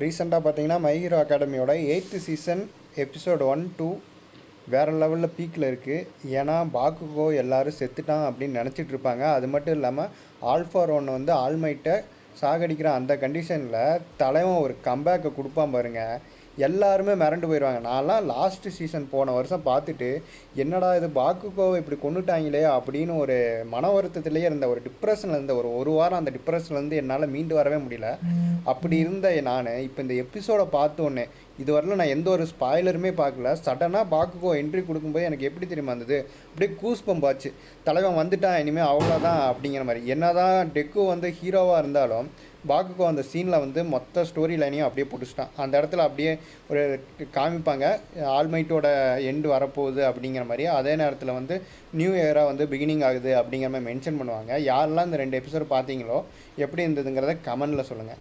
ரீசெண்டாக பார்த்தீங்கன்னா my hero அகாடமியோட 8th சீசன் எபிசோட் 1, 2 வேறு லெவலில் பீக்கில் இருக்குது. ஏன்னா பாக்குகோ எல்லோரும் செத்துட்டான் அப்படின்னு நினச்சிட்டு இருப்பாங்க. அது மட்டும் இல்லாமல் ஆல்ஃபார் ஒன்று வந்து ஆல்மைட்டை சாகடிக்கிற அந்த கண்டிஷனில் தலைவன் ஒரு கம்பேக்கை கொடுப்பான் பாருங்கள். எல்லாருமே மிரண்டு போயிடுவாங்க. நான்லாம் லாஸ்ட்டு சீசன் போன வருஷம் பார்த்துட்டு என்னடா இது பாக்குகோவை இப்படி கொண்டுட்டாங்களே அப்படின்னு ஒரு மன வருத்தத்திலேயே இருந்த, ஒரு டிப்ரெஷனில் இருந்த, ஒரு வாரம் அந்த டிப்ரெஷன்லேருந்து என்னால் மீண்டு வரவே முடியல. அப்படி இருந்த நான் இப்போ இந்த எபிசோடை பார்த்தோன்னே, இதுவரையிலும் நான் எந்த ஒரு ஸ்பாய்லருமே பார்க்கல, சடனாக பாக்குகோ என்ட்ரி கொடுக்கும்போது எனக்கு எப்படி தெரியுமா இருந்தது, அப்படியே கூஸ் பம்பாச்சு. தலைவன் வந்துட்டான், இனிமேல் அவ்வளோதான் அப்படிங்கிற மாதிரி. என்ன தான் டெக்கு வந்து ஹீரோவாக இருந்தாலும் பாக்குகோ அந்த சீனில் வந்து மொத்த ஸ்டோரி லைனையும் அப்படியே பிடிச்சிட்டான். அந்த இடத்துல அப்படியே ஒரு காமிப்பாங்க, ஆல்மைட்டோட எண்டு வரப்போகுது அப்படிங்கிற மாதிரி. அதே நேரத்தில் வந்து நியூ இயராக வந்து பிகினிங் ஆகுது அப்படிங்கிற மாதிரி மென்ஷன் பண்ணுவாங்க. யாரெல்லாம் இந்த 2 எபிசோடு பார்த்தீங்களோ எப்படி இருந்ததுங்கிறத கமெண்டில் சொல்லுங்கள்.